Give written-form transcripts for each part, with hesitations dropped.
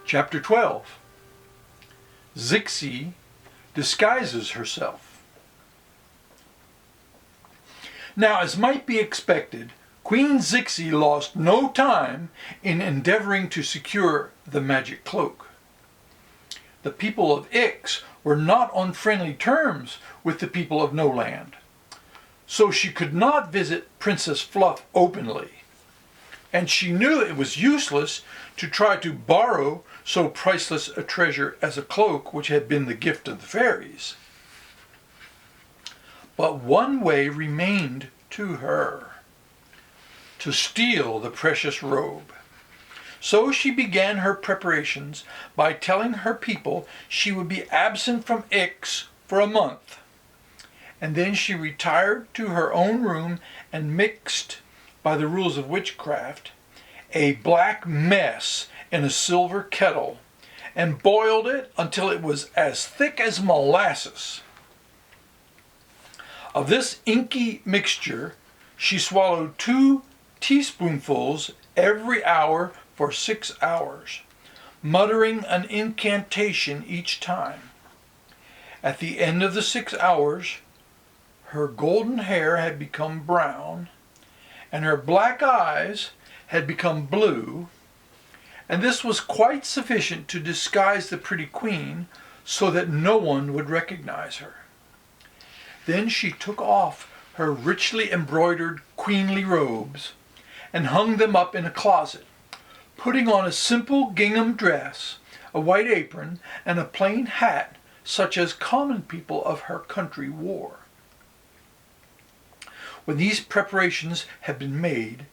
Chapter 12. Zixi Disguises Herself. Now, as might be expected, Queen Zixi lost no time in endeavoring to secure the Magic Cloak. The people of Ix were not on friendly terms with the people of No Land, so she could not visit Princess Fluff openly, and she knew it was useless to try to borrow so priceless a treasure as a cloak which had been the gift of the fairies. But one way remained to her: to steal the precious robe. So she began her preparations by telling her people she would be absent from Ix for a month. And then she retired to her own room and mixed, by the rules of witchcraft, a black mess in a silver kettle and boiled it until it was as thick as molasses. Of this inky mixture she swallowed 2 teaspoonfuls every hour for 6 hours, muttering an incantation each time. At the end of the 6 hours, her golden hair had become brown, and her black eyes had become blue, and this was quite sufficient to disguise the pretty queen so that no one would recognize her. Then she took off her richly embroidered queenly robes and hung them up in a closet, putting on a simple gingham dress, a white apron, and a plain hat such as common people of her country wore. When these preparations had been made,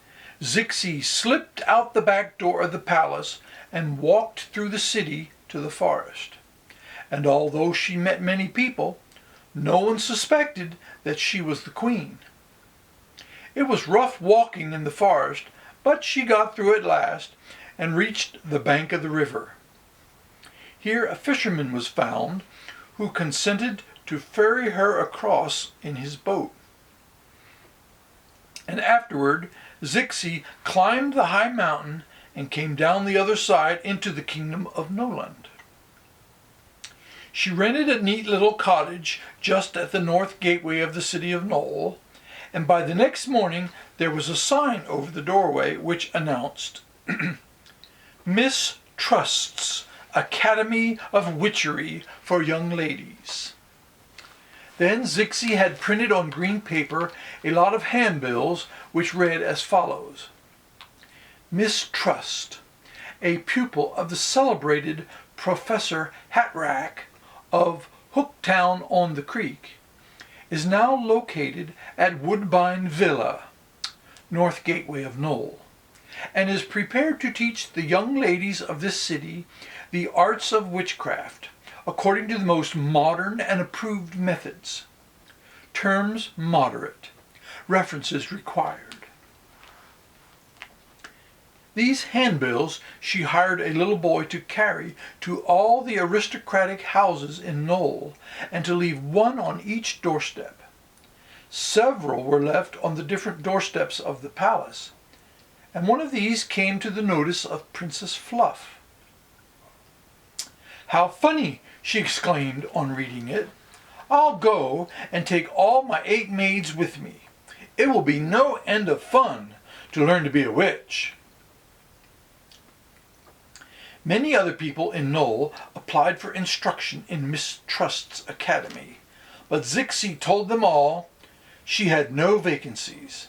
Zixi slipped out the back door of the palace and walked through the city to the forest. And although she met many people, no one suspected that she was the queen. It was rough walking in the forest, but she got through at last and reached the bank of the river. Here a fisherman was found who consented to ferry her across in his boat. And afterward, Zixi climbed the high mountain and came down the other side into the kingdom of Noland. She rented a neat little cottage just at the north gateway of the city of Nole, and by the next morning there was a sign over the doorway which announced, Miss Trust's Academy of Witchery for Young Ladies. Then Zixi had printed on green paper a lot of handbills which read as follows: Miss Trust, a pupil of the celebrated Professor Hatrack of Hooktown on the Creek, is now located at Woodbine Villa, North Gateway of Nole, and is prepared to teach the young ladies of this city the arts of witchcraft, according to the most modern and approved methods. Terms moderate. References required. These handbills she hired a little boy to carry to all the aristocratic houses in Nole, and to leave one on each doorstep. Several were left on the different doorsteps of the palace, and one of these came to the notice of Princess Fluff. "How funny!" she exclaimed on reading it. "I'll go and take all my 8 maids with me. It will be no end of fun to learn to be a witch." Many other people in Nole applied for instruction in Miss Trust's academy, but Zixi told them all she had no vacancies.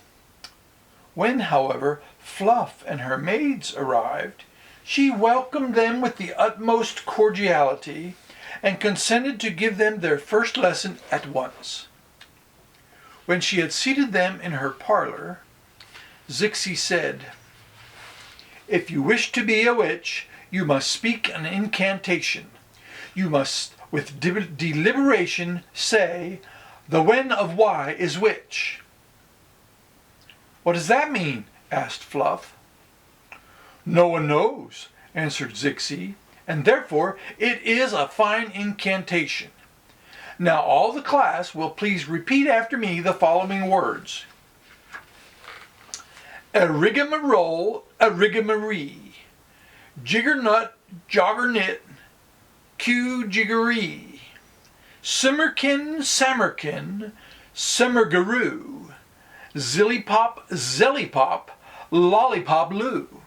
When, however, Fluff and her maids arrived, she welcomed them with the utmost cordiality and consented to give them their first lesson at once. When she had seated them in her parlor, Zixi said, "If you wish to be a witch, you must speak an incantation. You must, with deliberation, say, 'The Wen of Y is witch.'" "What does that mean?" asked Fluff. "No one knows," answered Zixi, "and therefore it is a fine incantation. Now all the class will please repeat after me the following words: a rigmarole, a rigamaree, Jiggernut joggernit, Q-jiggeree, simmerkin, sammerkin, simmergaroo, zillipop, zellipop, lollipop loo.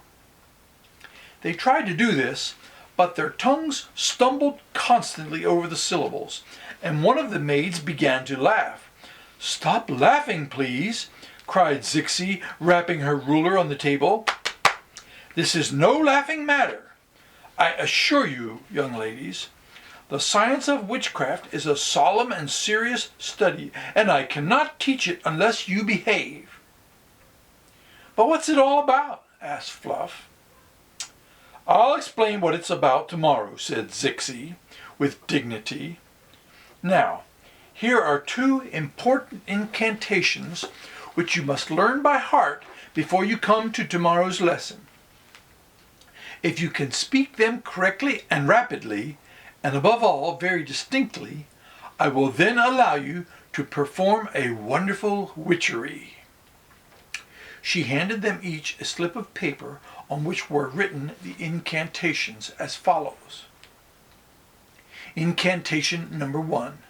They tried to do this, but their tongues stumbled constantly over the syllables, and one of the maids began to laugh. "Stop laughing, please," cried Zixi, rapping her ruler on the table. "This is no laughing matter. I assure you, young ladies, the science of witchcraft is a solemn and serious study, and I cannot teach it unless you behave." "But what's it all about?" asked Fluff. "I'll explain what it's about tomorrow," said Zixi, with dignity. "Now, here are 2 important incantations which you must learn by heart before you come to tomorrow's lesson. If you can speak them correctly and rapidly, and above all very distinctly, I will then allow you to perform a wonderful witchery." She handed them each a slip of paper on which were written the incantations as follows. Incantation number 1,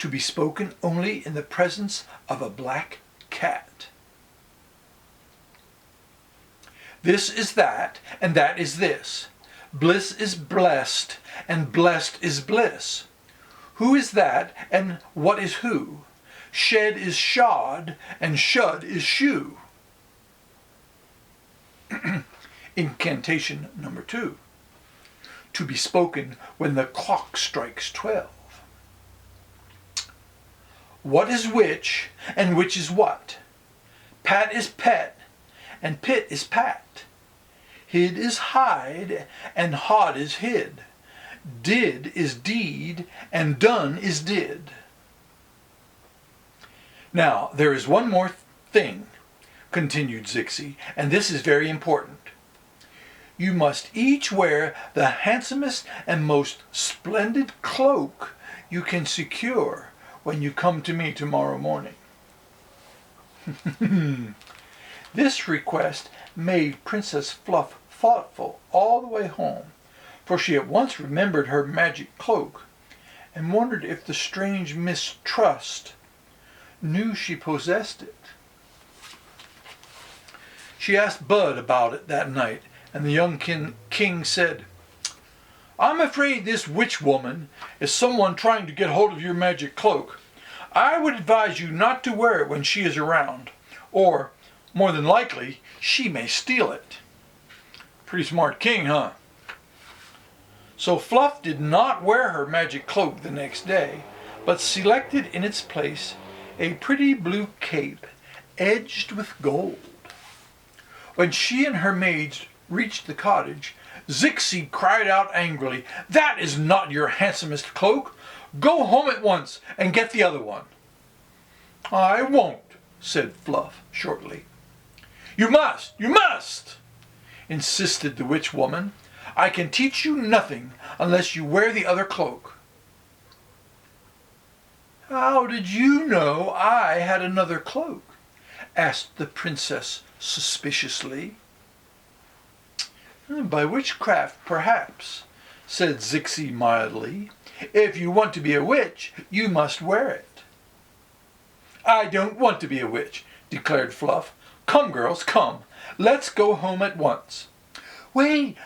to be spoken only in the presence of a black cat. This is that, and that is this. Bliss is blessed, and blessed is bliss. Who is that, and what is who? Shed is shod, and shud is shoe. Incantation number 2, to be spoken when the clock strikes 12. What is which, and which is what? Pat is pet, and pit is pat. Hid is hide, and hod is hid. Did is deed, and done is did. Now, there is one more thing, continued Zixi, and this is very important. You must each wear the handsomest and most splendid cloak you can secure when you come to me tomorrow morning. This request made Princess Fluff thoughtful all the way home, for she at once remembered her magic cloak and wondered if the strange mistrust knew she possessed it. She asked Bud about it that night, and the young king said, "I'm afraid this witch woman is someone trying to get hold of your magic cloak. I would advise you not to wear it when she is around, or, more than likely, she may steal it." Pretty smart king, huh? So Fluff did not wear her magic cloak the next day, but selected in its place a pretty blue cape edged with gold. When she and her maids reached the cottage, Zixi cried out angrily, "That is not your handsomest cloak. Go home at once and get the other one." "I won't," said Fluff shortly. You must, insisted the witch woman. "I can teach you nothing unless you wear the other cloak." "How did you know I had another cloak?" asked the princess suspiciously. "By witchcraft, perhaps," said Zixi mildly. "If you want to be a witch, you must wear it." "I don't want to be a witch," declared Fluff. "Come, girls, come. Let's go home at once." Wait,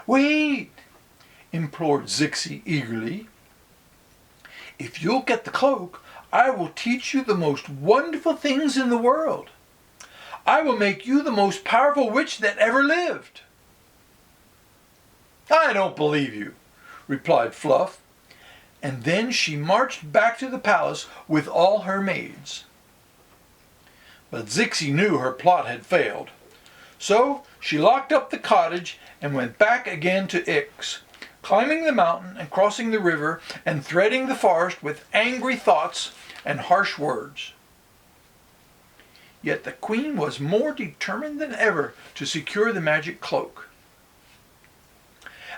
implored Zixi eagerly. "If you'll get the cloak, I will teach you the most wonderful things in the world. I will make you the most powerful witch that ever lived." "I don't believe you," replied Fluff, and then she marched back to the palace with all her maids. But Zixi knew her plot had failed, so she locked up the cottage and went back again to Ix, climbing the mountain and crossing the river and threading the forest with angry thoughts and harsh words. Yet the queen was more determined than ever to secure the magic cloak.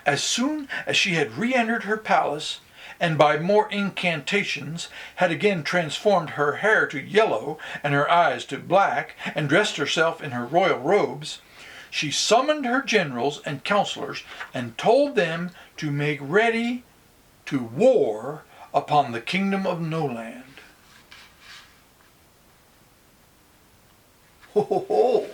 As soon as she had re-entered her palace, and by more incantations had again transformed her hair to yellow and her eyes to black, and dressed herself in her royal robes, she summoned her generals and counselors and told them to make ready to war upon the kingdom of Noland. Ho, ho, ho.